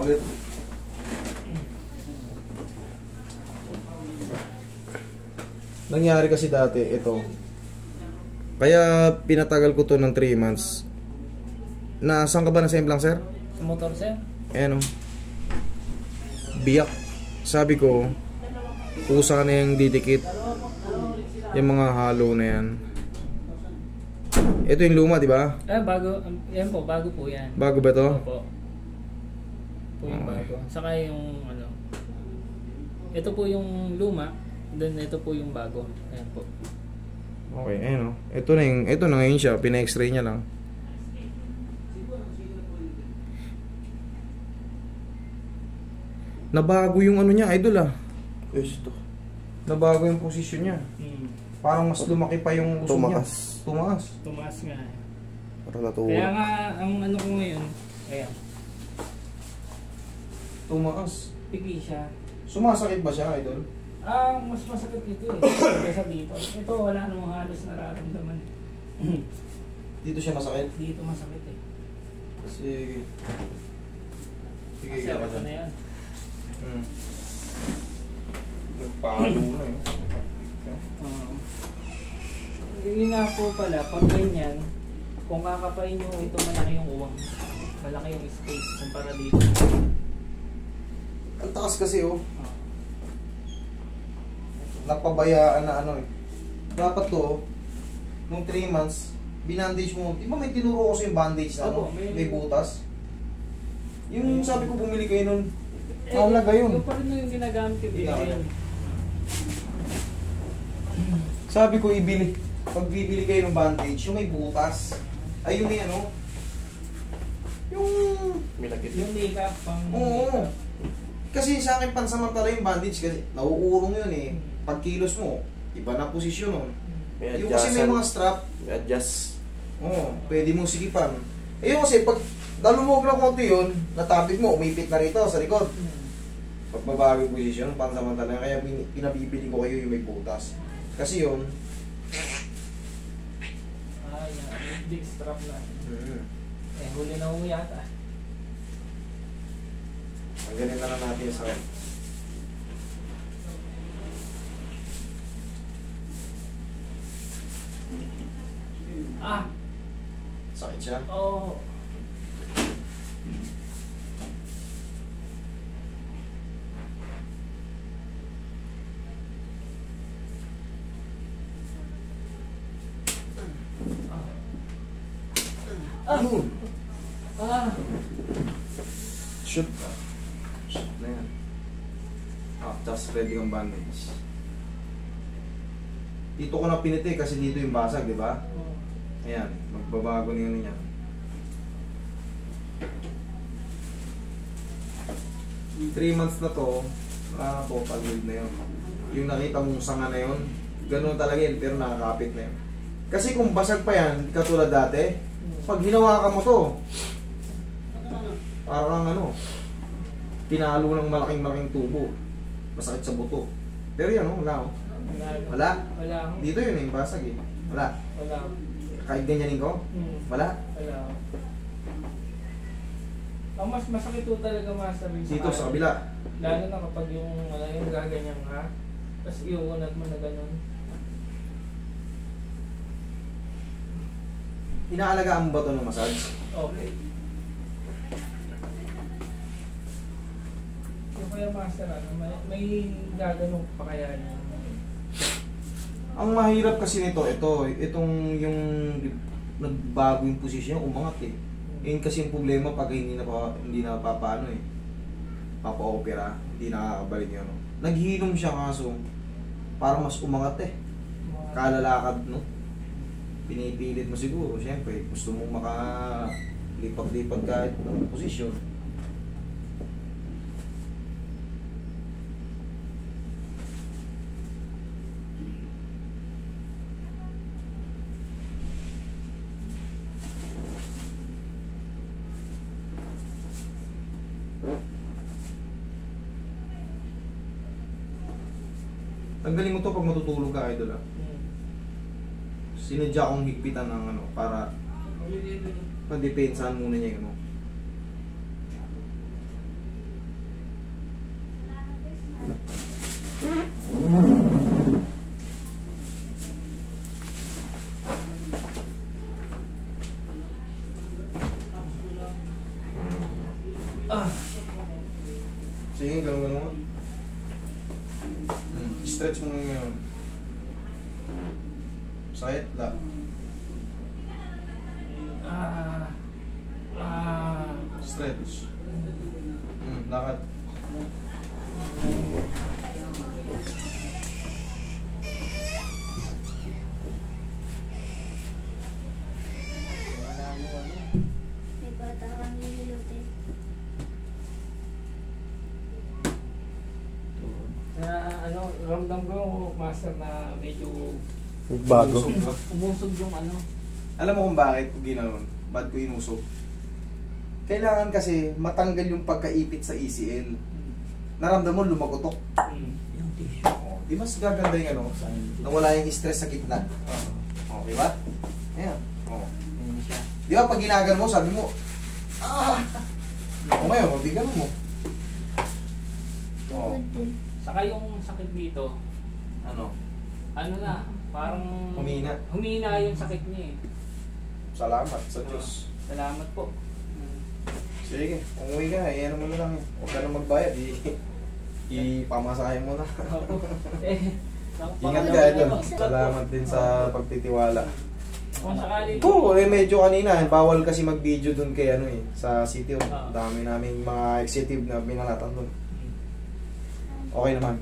ulit. Nangyari kasi dati, ito. Kaya pinatagal ko to ng 3 months. Nasaan ka ba na semplang, sir? Sa motor, sir? Ayan o. Biyak. Sabi ko, pusa na yung didikit. Yung mga hollow na yan. Ito yung luma, di ba? Bago. Yan po, bago po yan. Bago ba to? Opo. Po yung bago. Saka yung ano. Ito po yung luma. Then ito po yung bago. Ayan po. Okay, ayan o. Ito na ngayon siya. Pina-x-ray niya lang. Nabago yung ano niya, idol ah. Gusto. Nabago yung posisyon niya. Parang mas lumaki pa yung usog niya. Tumaas. Tumaas nga. Parang natuwa. Kaya nga, ang ano ko ngayon, ayan. Tumaas. Pigi siya. Sumasakit ba siya, idol? Mas masakit dito eh. Kaysa dito. Ito, wala namang halos nararamdaman. Dito siya masakit? Dito masakit eh. Sige. Sige, Kasi ka ako dyan. na yan. Nagpalo na eh. Yun nga po pala, pag ganyan, kung kakapain nyo ito malaki yung uwang. Malaki yung space kumpara dito. Ang taas kasi oh. Napabayaan na ano eh. Dapat to, nung 3 months, binandage mo. Di ba may tinuro ko sa yung bandage na ano? Opo, May butas. Yung sabi ko bumili kayo nun, Eh, mahalaga yun. Yung pa rin yung ginagamit ko dito yun. Sabi ko ibili. Pag bibili kayo ng bandage, yung may butas. Ay yung may ano? Yung... May lagit. Yung makeup pang Oo. makeup. Kasi sa akin pansamantala yung bandage kasi nauurong yun eh. Pag kilos mo, iba na posisyon nun. May Yung kasi may mga strap, May adjust. oo, pwede mong sigipan. Eh yung kasi pag dalumog lang konti yun, natabig mo, umipit na rito sa likod. Pag mabago yung posisyon, pansamantala, kaya pinabibili ko kayo yung may butas. Kasi yun, Yan. Big strap na. Eh, huli na ho yata. ang ganito na natin sa akin. Sakit siya. Oo. Yun. Shoot. Shoot na yan. Tapos ready kang bandage. Dito ko na piniti kasi dito yung basag, di ba? Ayan, magbabago na yun niya. Three months na to, pag-build na yun. Yung nakita mong sanga na yun, ganun talaga yun, pero nakakapit na yun. Kasi kung basag pa yan, katulad dati, pag hinawakan mo to, parang ano, pinalo ng malaking tubo. Masakit sa buto. Pero yan, wala oh. Wala. Wala. Dito yun yung basag eh. Wala. Wala. Kahit ganyanin ko, wala. Wala. Ang mas masakit po talaga master Dito sa kabila. Lalo na kapag yung gaganyan ka, tapos iuunat mo na ganun. Inaalagaan mo ba ito ng massage? Okay. Yung kaya master, may gaganong pa kaya niya. Ang mahirap kasi nito, itong yung nagbago yung posisyon, umangat eh. Yun kasi yung problema pag hindi na papaano eh. Papa-opera, hindi nakakabalik yun. Naghilom siya kaso, parang mas umangat eh. Kalalakad, no? Pinipilit mo siguro, siyempre, gusto mong makalipag-lipag kahit ng posisyon. Tanggalin mo to pag matutulog ka, idol ah. Sinadya kong higpitan ng ano, para padepensahan muna niya yun. Sige, ganun mo. Stretch mo ngayon. Sakit, la. Stretch. Lakad. May bata kang nililutin. Na ano, ramdam ko master na medyo Bago. umusog yung ano. Alam mo kung bakit ko ginanon? Ba't ko inusok? Kailangan kasi matanggal yung pagkaipit sa ECL. Naramdam mo lumagotok. Yung tissue. Oh, di mas gaganda yung ano, nawala yung stress sa gitna. Okay ba? Ayan. Oh. Ayun siya. Di ba pag ginagano mo, sabi mo, o ngayon, mabigan mo. Oh. Tungkod din. Saka yung sakit dito, Ano? ano na, parang Humina. humina yung sakit niya eh. Salamat sa Diyos. Salamat po. Sige, umuwi ka, ano mo na lang. Huwag ka na magbayad, ipamasahe mo na. Opo. Ingat ka, Idol. Salamat din sa pagtitiwala. Kung sakali Oo, medyo kanina, bawal kasi mag-video dun kay sa city. Dami naming mga executive na binalatan dun. Okay naman.